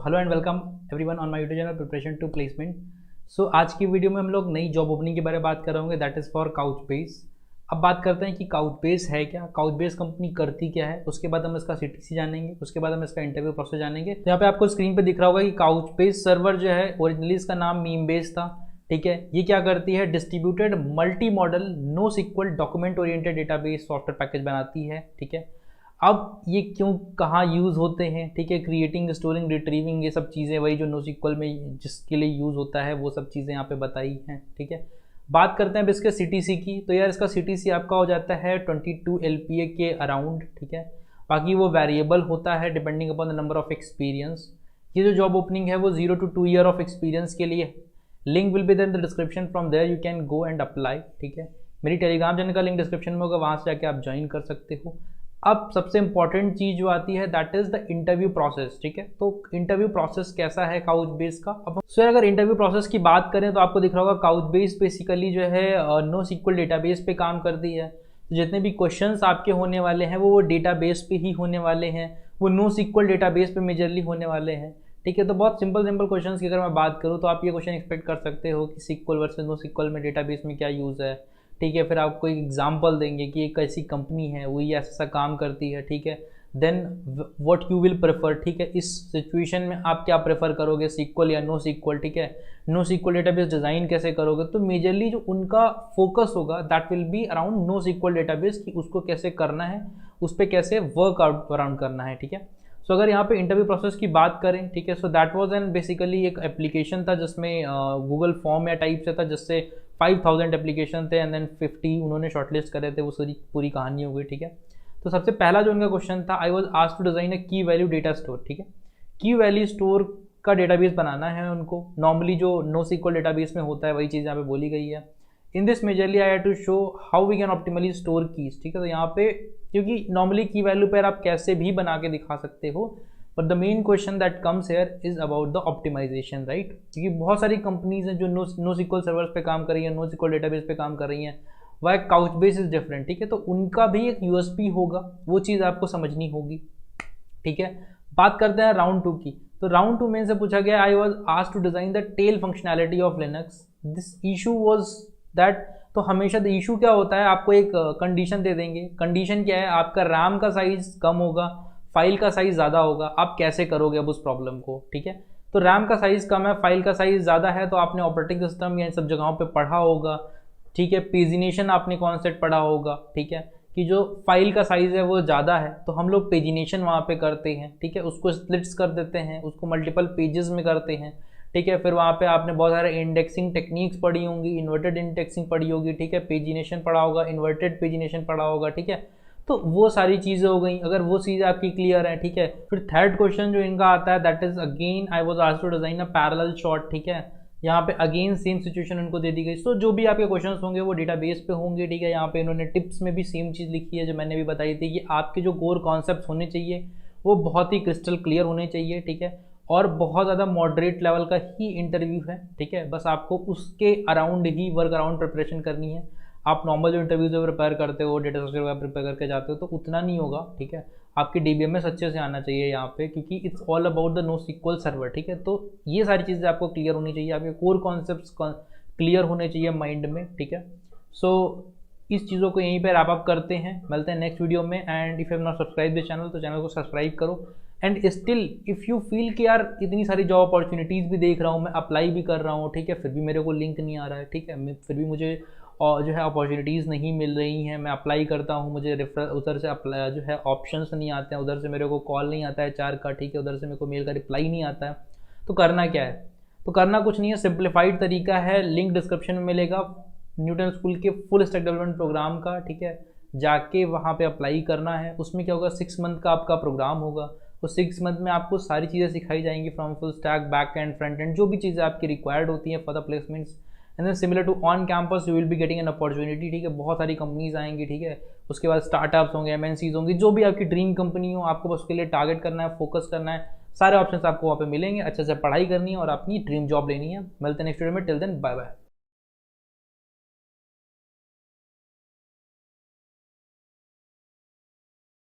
So hello and welcome everyone on my YouTube channel preparation to placement. So आज की video में हम लोग नई जॉब ओपनिंग के बारे में बात कर रहे होंगे, दैट इज़ फॉर काउचबेस। अब बात करते हैं कि काउचबेस है क्या, काउचबेस कंपनी करती क्या है, उसके बाद हम इसका सीटीसी जानेंगे, उसके बाद हम इसका इंटरव्यू प्रोसेस जानेंगे। तो यहाँ पे आपको स्क्रीन पे दिख रहा होगा कि काउचबेस सर्वर जो है ओरिजिनली इसका नाम मीमबेस था, ठीक है। ये क्या करती है, distributed multi model NoSQL document oriented database software package बनाती है, ठीक है। अब ये क्यों कहाँ यूज़ होते हैं, ठीक है, क्रिएटिंग स्टोरिंग रिट्रीविंग ये सब चीज़ें वही जो NoSQL में जिसके लिए यूज़ होता है वो सब चीज़ें यहाँ पे बताई हैं, ठीक है। बात करते हैं अब इसके CTC की। तो यार इसका CTC आपका हो जाता है 22 LPA के अराउंड, ठीक है। बाकी वो वेरिएबल होता है depending upon the number of experience. ये जो जॉब ओपनिंग है वो 0 to 2 ईयर ऑफ एक्सपीरियंस के लिए। Link will be there in the description, from there you can go and apply, ठीक है। मेरी टेलीग्राम चैनल का लिंक डिस्क्रिप्शन में होगा, वहाँ से जाके आप ज्वाइन कर सकते हो। अब सबसे इंपॉर्टेंट चीज़ जो आती है that is the interview process, ठीक है। तो इंटरव्यू प्रोसेस कैसा है काउचबेस का। अब सर अगर इंटरव्यू प्रोसेस की बात करें तो आपको दिख रहा होगा काउचबेस बेसिकली जो है NoSQL डेटाबेस पे काम करती है। तो जितने भी क्वेश्चंस आपके होने वाले हैं वो डेटाबेस पे ही होने वाले हैं, वो NoSQL डेटाबेस पे मेजरली होने वाले हैं, ठीक है। तो बहुत सिंपल क्वेश्चंस की अगर मैं बात करूँ तो आप ये क्वेश्चन एक्सपेक्ट कर सकते हो कि सिक्वल वर्सेस NoSQL में डेटाबेस में क्या यूज़ है, ठीक है। फिर आपको एक एग्जांपल देंगे कि एक ऐसी कंपनी है वो ये ऐसा काम करती है, ठीक है। Then what you will prefer, ठीक है, इस सिचुएशन में आप क्या प्रेफर करोगे, सिक्वल या NoSQL, ठीक है। NoSQL डेटाबेस डिज़ाइन कैसे करोगे। तो मेजरली जो उनका फोकस होगा that will be around NoSQL database कि उसको कैसे करना है, उस पर कैसे वर्क आउट अराउंड करना है, ठीक है। सो अगर यहाँ पे इंटरव्यू प्रोसेस की बात करें, ठीक है, so that was an basically एक एप्लीकेशन था जिसमें गूगल फॉर्म या टाइप से था, जिससे 5000 एप्लीकेशन थे एंड देन 50 उन्होंने शॉर्टलिस्ट करे थे, वो सारी पूरी कहानी हो गई, ठीक है। तो सबसे पहला जो उनका क्वेश्चन था, I was asked to design a key value data store, ठीक है। की वैल्यू स्टोर का डेटाबेस बनाना है उनको। नॉर्मली जो NoSQL डेटाबेस में होता है वही चीज़ यहाँ पे बोली गई है। In this majorly I have to show how we can optimally store keys, ठीक है। तो यहाँ पे क्योंकि नॉर्मली की वैल्यू पर आप कैसे भी बना के दिखा सकते हो, but the main question that comes here is about the optimization, right. क्योंकि बहुत सारी कंपनीज हैं जो NoSQL सर्वर्स पे काम कर रही हैं, NoSQL डेटाबेस पे काम कर रही हैं, वह काउचबेस इज डिफरेंट, ठीक है। तो उनका भी एक USP होगा, वो चीज़ आपको समझनी होगी, ठीक है। बात करते हैं राउंड 2 की। तो राउंड 2 में से पूछा गया, I was asked to design the tail functionality of Linux. This issue was that, तो हमेशा द इशू क्या होता है, आपको एक कंडीशन दे देंगे। कंडीशन क्या है, आपका रैम का साइज़ कम होगा, फाइल का साइज़ ज़्यादा होगा, आप कैसे करोगे अब उस प्रॉब्लम को, ठीक है। तो रैम का साइज़ कम है, फाइल का साइज़ ज़्यादा है, तो आपने ऑपरेटिंग सिस्टम या इन सब जगहों पे पढ़ा होगा, ठीक है। पेजिनेशन आपने कॉन्सेप्ट पढ़ा होगा, ठीक है, कि जो फाइल का साइज़ है वो ज़्यादा है तो हम लोग पेजिनेशन वहाँ पे करते हैं, ठीक है। उसको स्प्लिट्स कर देते हैं, उसको मल्टीपल पेजेस में करते हैं, ठीक है। फिर वहाँ पे आपने बहुत सारे इंडेक्सिंग टेक्निक्स पढ़ी होंगी, इन्वर्टेड इंडेक्सिंग पढ़ी होगी, ठीक है। पेजिनेशन पढ़ा होगा, इन्वर्टेड पेजिनेशन पढ़ा होगा, ठीक है। तो वो सारी चीज़ें हो गई, अगर वो चीज़ आपकी क्लियर है, ठीक है। फिर थर्ड क्वेश्चन जो इनका आता है that is again I was asked to design a parallel shot, ठीक है। यहाँ पे अगेन सेम सिचुएशन उनको दे दी गई। तो जो भी आपके क्वेश्चंस होंगे वो डेटाबेस पे होंगे, ठीक है। यहाँ पे इन्होंने टिप्स में भी सेम चीज़ लिखी है जो मैंने भी बताई थी कि आपके जो कोर कॉन्सेप्ट्स होने चाहिए वो बहुत ही क्रिस्टल क्लियर होने चाहिए, ठीक है। और बहुत ज़्यादा मॉडरेट लेवल का ही इंटरव्यू है, ठीक है। बस आपको उसके अराउंड ही वर्क अराउंड प्रिपरेशन करनी है। आप नॉर्मल जो इंटरव्यू जो प्रिपेयर करते हो, डेटा स्ट्रक्चर वगैरह प्रिपेयर करके जाते हो, तो उतना नहीं होगा, ठीक है। आपकी DBMS अच्छे से आना चाहिए यहाँ पे, क्योंकि it's all about the NoSQL server, ठीक है। तो ये सारी चीज़ें आपको क्लियर होनी चाहिए, आपके कोर कॉन्सेप्ट्स क्लियर होने चाहिए माइंड में, ठीक है। सो इस चीज़ों को यहीं पर रैप अप करते हैं, मिलते हैं नेक्स्ट वीडियो में। And if you have not subscribe this channel तो चैनल को सब्सक्राइब करो। And still if you feel कि यार इतनी सारी जॉब अपॉर्चुनिटीज़ भी देख रहा हूँ, मैं अप्लाई भी कर रहा हूँ, ठीक है, फिर भी मेरे को लिंक नहीं आ रहा है, ठीक है, फिर भी मुझे और जो है अपॉर्चुनिटीज़ नहीं मिल रही हैं, मैं अप्लाई करता हूँ, मुझे रेफर उधर से अप्लाई जो है ऑप्शंस नहीं आते हैं, उधर से मेरे को कॉल नहीं आता है HR का, ठीक है, उधर से मेरे को मेल का रिप्लाई नहीं आता है। तो करना क्या है, तो करना कुछ नहीं है, सिंप्लीफाइड तरीका है, लिंक डिस्क्रिप्शन में मिलेगा न्यूटन स्कूल के फुल स्टैक डेवलपमेंट प्रोग्राम का, ठीक है। जाके वहाँ पे अप्लाई करना है। उसमें क्या होगा, 6 मंथ का आपका प्रोग्राम होगा। तो 6 मंथ में आपको सारी चीज़ें सिखाई जाएंगी, from full stack, back end, front end, जो भी चीज़ें आपकी रिक्वायर्ड होती हैं for the placements. And then similar to on campus you will be getting an opportunity, ठीक है। बहुत सारी कंपनीज आएंगी, ठीक है। उसके बाद स्टार्टअप्स होंगे, MNCs होंगी, जो भी आपकी ड्रीम कंपनी हो, आपको बस उसके लिए टारगेट करना है, फोकस करना है, सारे ऑप्शंस आपको वहाँ पे मिलेंगे। अच्छे से पढ़ाई करनी है और अपनी ड्रीम जॉब लेनी है। मिलते हैं नेक्स्ट वीडियो में, टिल देन बाय बाय।